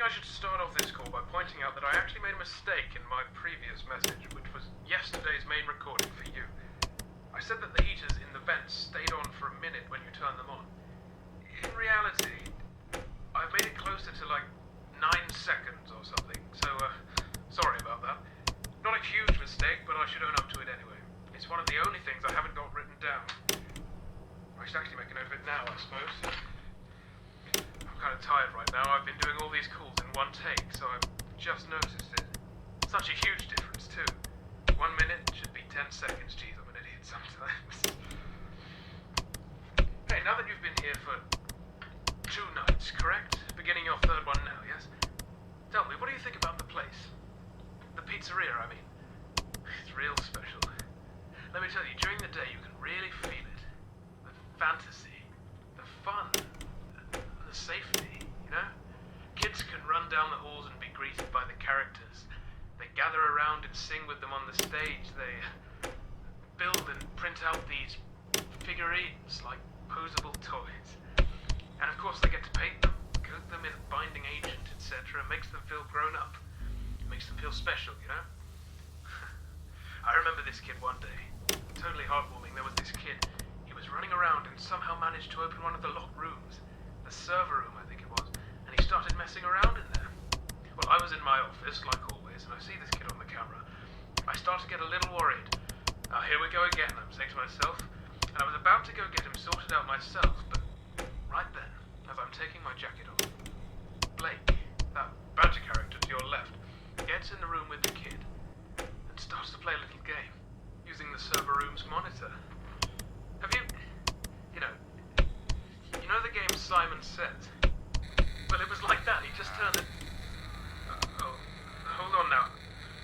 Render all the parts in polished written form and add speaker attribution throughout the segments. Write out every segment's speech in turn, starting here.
Speaker 1: I should start off this call by pointing out that I actually made a mistake in my previous message, which was yesterday's main recording for you. I said that the heaters in the vents stayed on for a minute when you turned them on. In reality, I've made it closer to like 9 seconds or something, so sorry about that. Not a huge mistake, but I should own up to it anyway. It's one of the only things I haven't got written down. I should actually make a note of it now, I suppose. I'm kind of tired right now. I've been doing all these calls in one take, so I've just noticed it. Such a huge difference, too. 1 minute should be 10 seconds. Jeez, I'm an idiot sometimes. Hey, now that you've been here for 2 nights, correct? Beginning your 3rd one now, yes? Tell me, what do you think about the place? The pizzeria, I mean. It's real special. Let me tell you, during the day you can really feel it. The fantasy, the fun, the safety, you know? Kids can run down the halls and be greeted by the characters. They gather around and sing with them on the stage. They build and print out these figurines like posable toys. And of course they get to paint them, coat them in a binding agent, etc. Makes them feel grown up. Makes them feel special, you know? I remember this kid one day. Totally heartwarming. There was this kid. He was running around and somehow managed to open one of the locked rooms. The server room, I think it was. And he started messing around in there. Well, I was in my office, like always, and I see this kid on the camera. I start to get a little worried. Here we go again, I'm saying to myself. And I was about to go get him sorted out myself, but right then, as I'm taking my jacket off, Blake, that badger character to your left, gets in the room with the kid and starts to play a little game using the server room's monitor. Have you know the game Simon Says? Well, it was like that. He just turned it. Hold on now.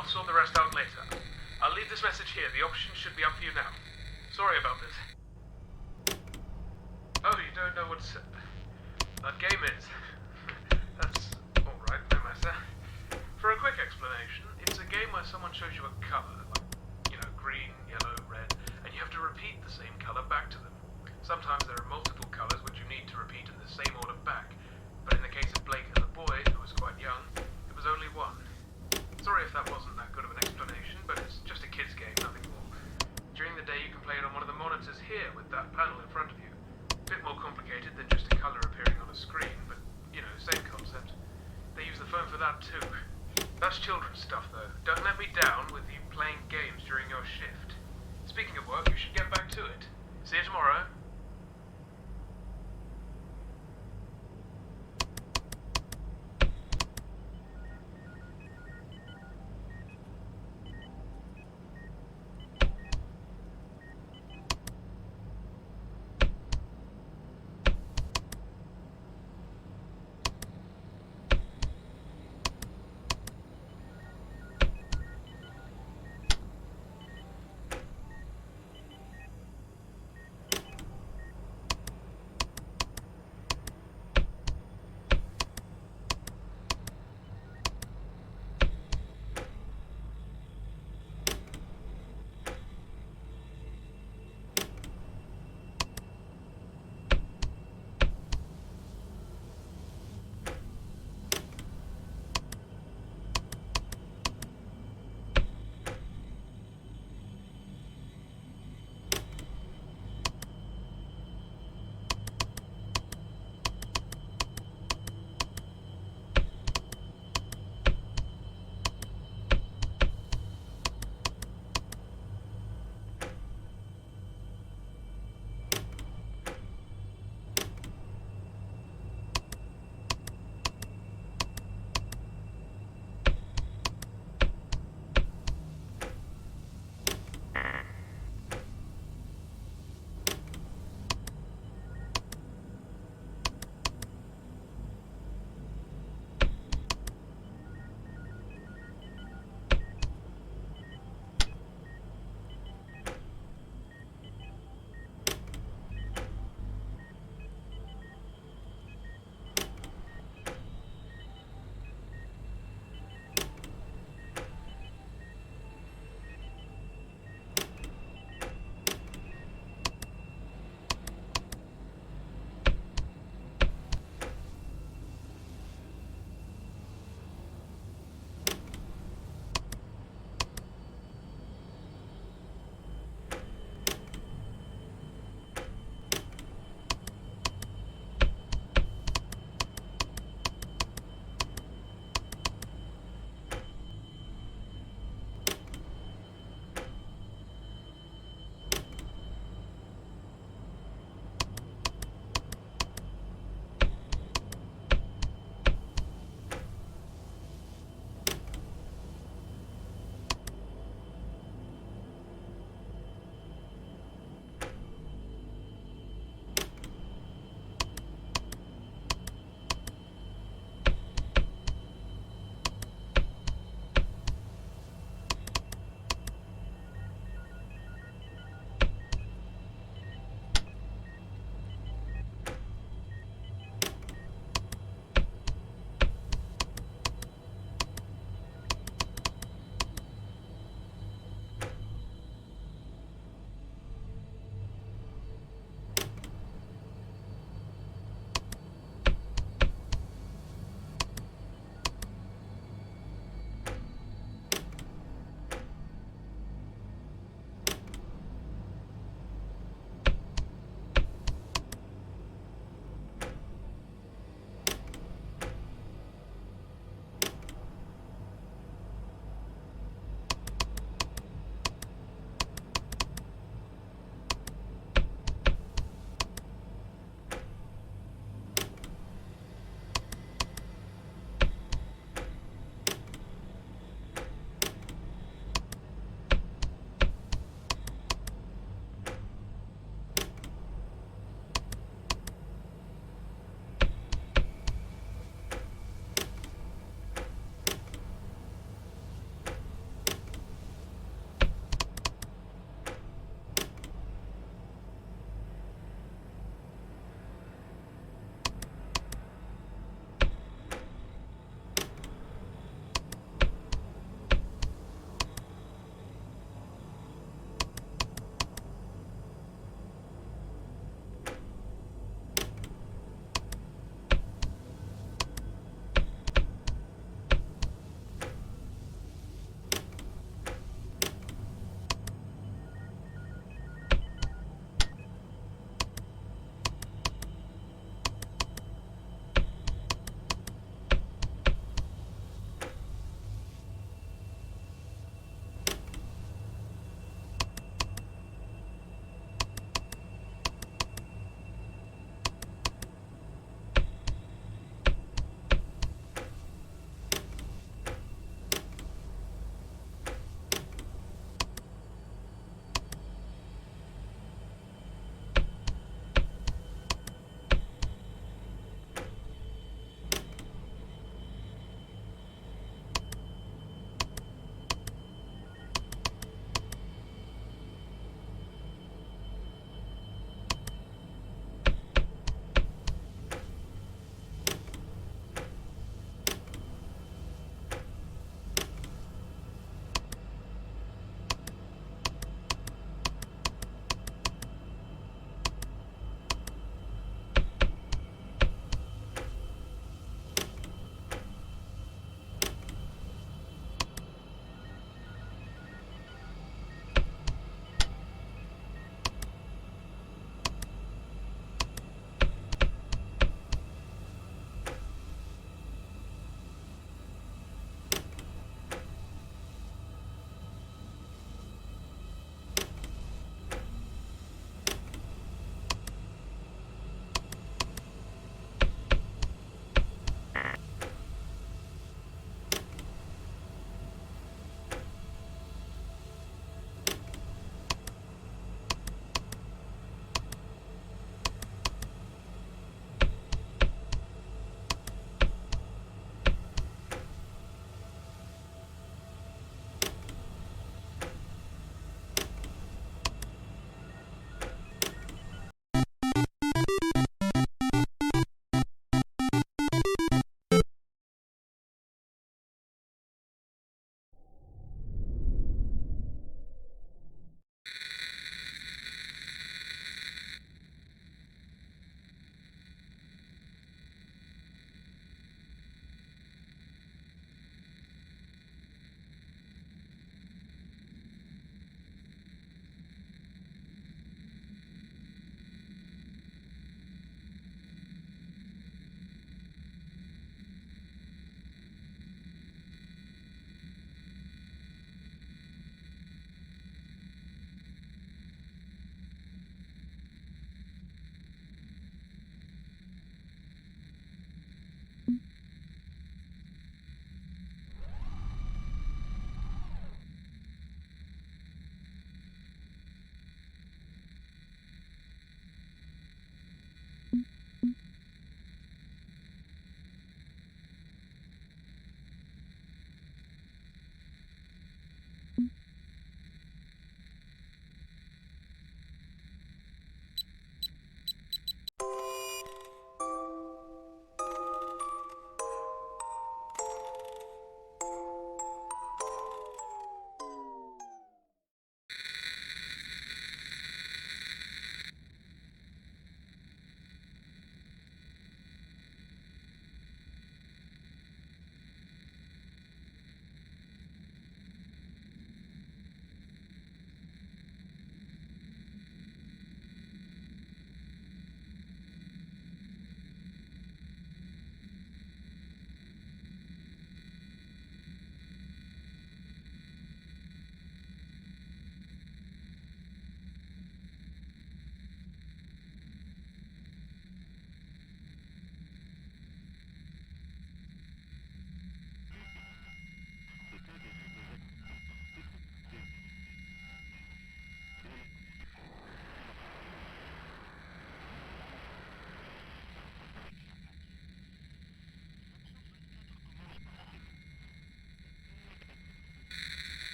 Speaker 1: I'll sort the rest out later. I'll leave this message here. The options should be up for you now. Sorry about this. Oh, you don't know what's that game is? That's alright, no matter. For a quick explanation, it's a game where someone shows you a colour, like, green, yellow, red, and you have to repeat the same colour back to them. Sometimes there are multiple colours which you need to repeat in the same order back, but in the case of Blake and the boy, who was quite young, it was only one. Sorry if that wasn't that good of an explanation, but it's just a kid's game, nothing more. During the day you can play it on one of the monitors here with that panel in front of you. A bit more complicated than just a colour appearing on a screen, but, same concept. They use the phone for that too. That's children's stuff, though. Don't let me down with you playing games during your shift. Speaking of work, you should get back to it. See you tomorrow.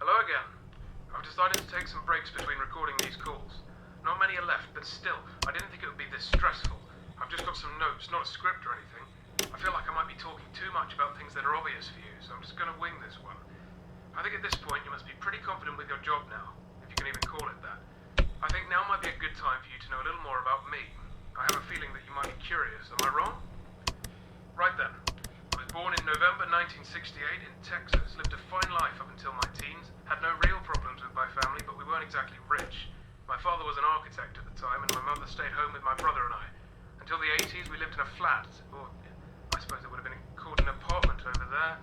Speaker 1: Hello again. I've decided to take some breaks between recording these calls. Not many are left, but still, I didn't think it would be this stressful. I've just got some notes, not a script or anything. I feel like I might be talking too much about things that are obvious for you, so I'm just going to wing this one. I think at this point you must be pretty confident with your job now, if you can even call it that. I think now might be a good time for you to know a little more about me. I have a feeling that you might be curious. Am I wrong? Right then. I was born in November 1968 in Texas, lived a fine life up until my teens, had no real problems with my family, but we weren't exactly rich. My father was an architect at the time, and my mother stayed home with my brother and I. Until the 80s, we lived in a flat, or I suppose it would have been called an apartment over there.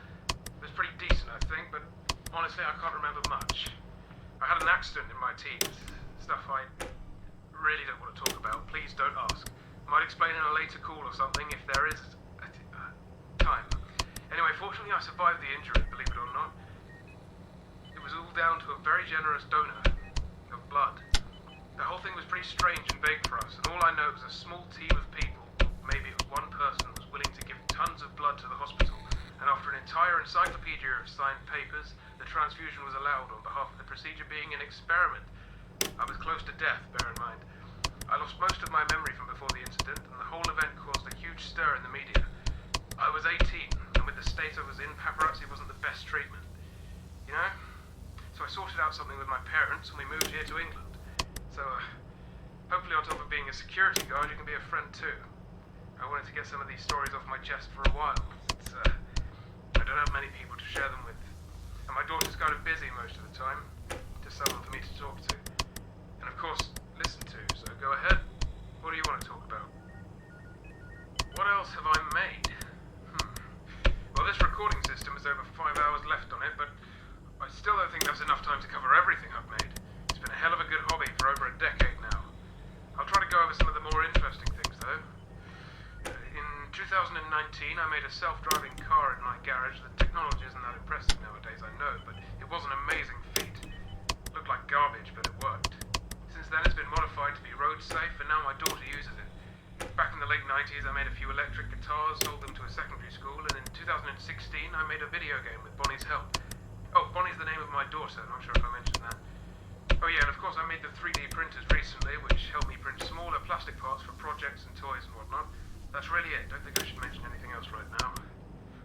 Speaker 1: It was pretty decent, I think, but honestly, I can't remember much. I had an accident in my teens, stuff I really don't want to talk about. Please don't ask. Might explain in a later call or something if there is time. Anyway, fortunately I survived the injury, believe it or not. It was all down to a very generous donor of blood. The whole thing was pretty strange and vague for us, and all I know was a small team of people, maybe it was one person, was willing to give tons of blood to the hospital, and after an entire encyclopedia of signed papers, the transfusion was allowed on behalf of the procedure being an experiment. I was close to death, bear in mind. I lost most of my memory from before the incident, and the whole event caused a huge stir in the media. I was 18, and with the state I was in, paparazzi wasn't the best treatment. You know? So I sorted out something with my parents, and we moved here to England. So, hopefully on top of being a security guard, you can be a friend too. I wanted to get some of these stories off my chest for a while. I don't have many people to share them with. And my daughter's kind of busy most of the time. Just someone for me to talk to. And of course, listen to. So go ahead. What do you want to talk about? What else have I made? Well, this recording system has over 5 hours left on it, but I still don't think that's enough time to cover everything I've made. It's been a hell of a good hobby for over a decade now. I'll try to go over some of the more interesting things, though. In 2019, I made a self-driving car in my garage. The technology isn't that impressive nowadays, I know, but it was an amazing feat. Looked like garbage, but it worked. Since then, it's been modified to be road safe, and now my daughter uses it. Back in the late 90s, I made a few electric guitars, sold them to a secondary school, and in 2016, I made a video game with Bonnie's help. Oh, Bonnie's the name of my daughter, not sure if I mentioned that. Oh yeah, and of course I made the 3D printers recently, which helped me print smaller plastic parts for projects and toys and whatnot. That's really it. Don't think I should mention anything else right now.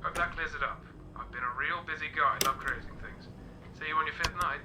Speaker 1: Hope that clears it up. I've been a real busy guy, love creating things. See you on your 5th night.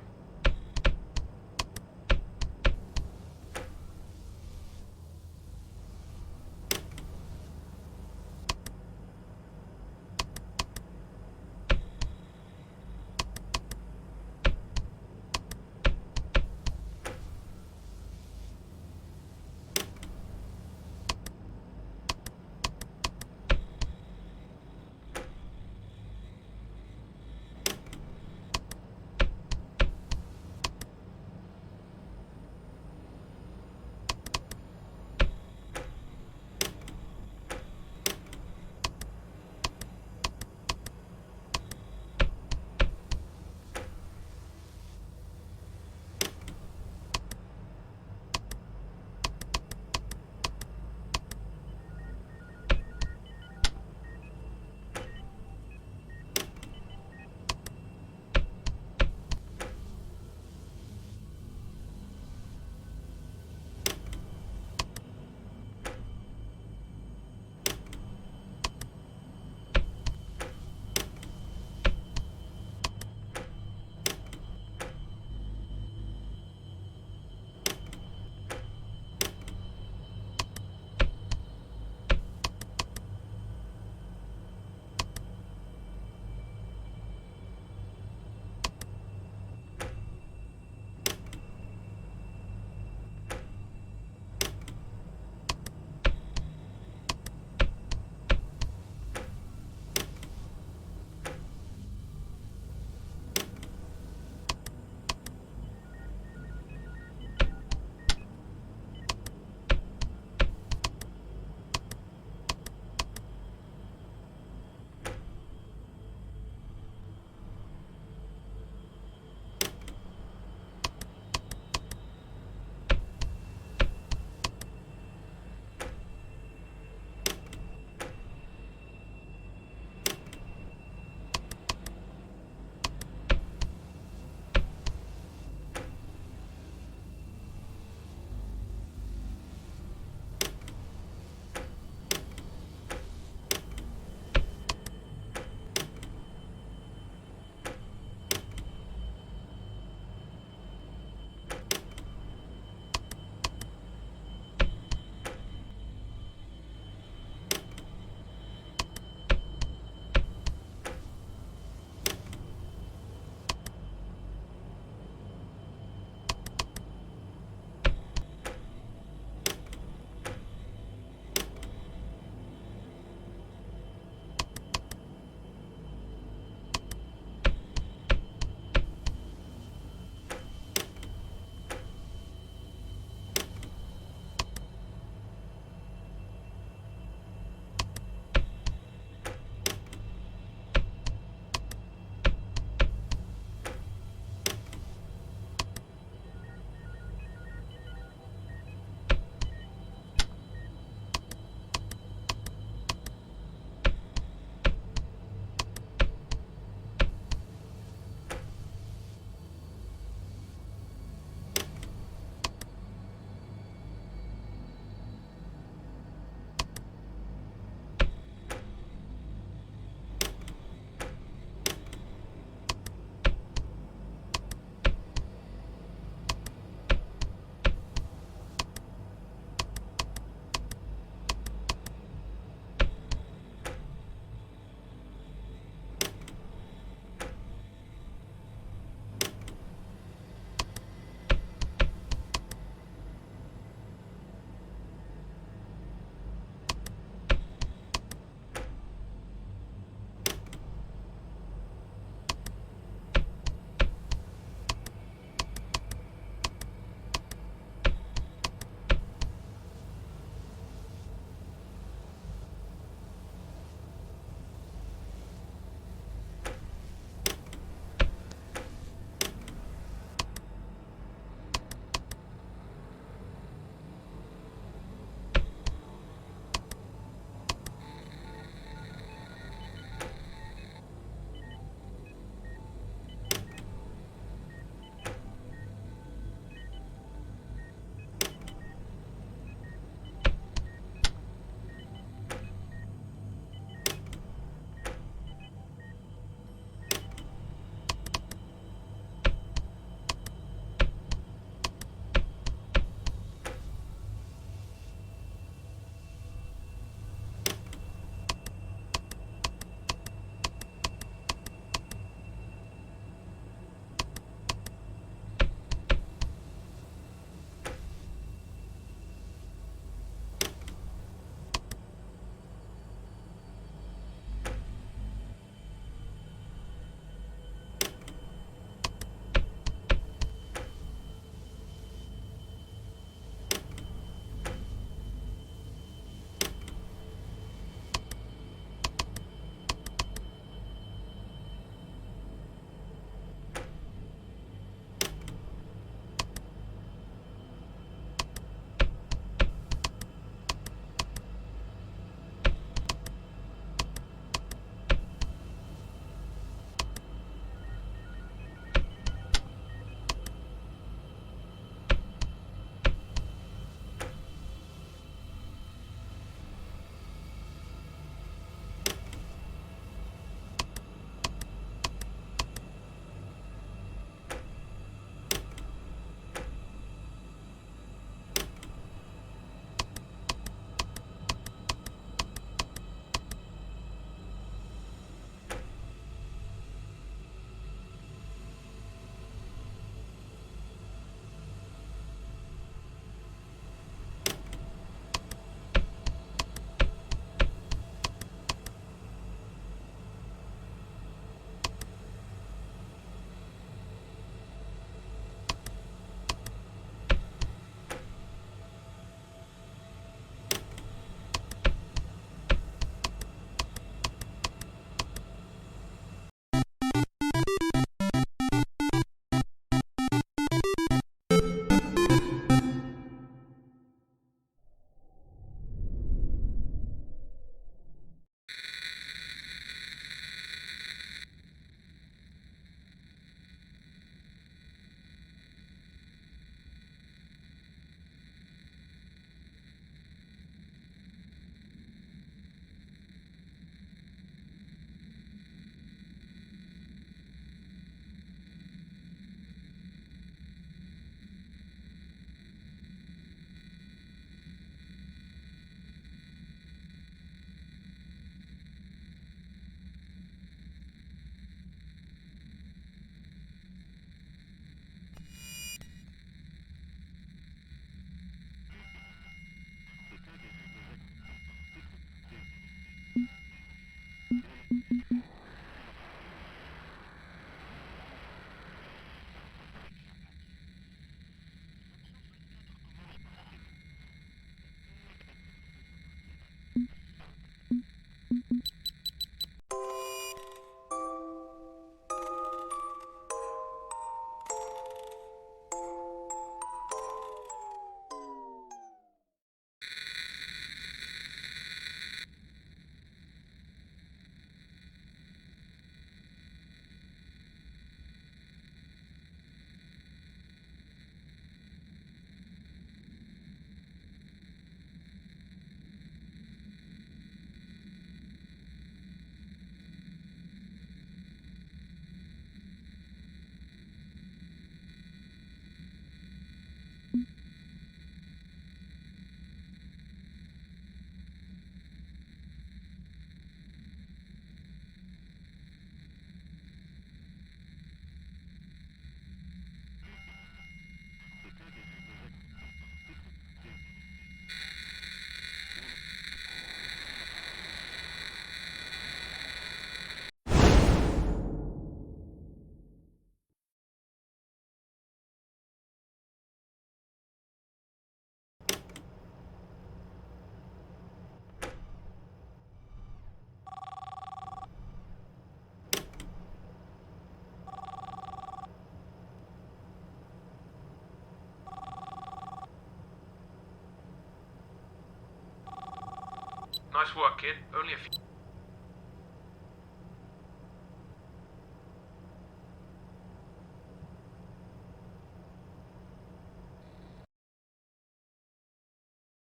Speaker 1: Nice work, kid. Only a few...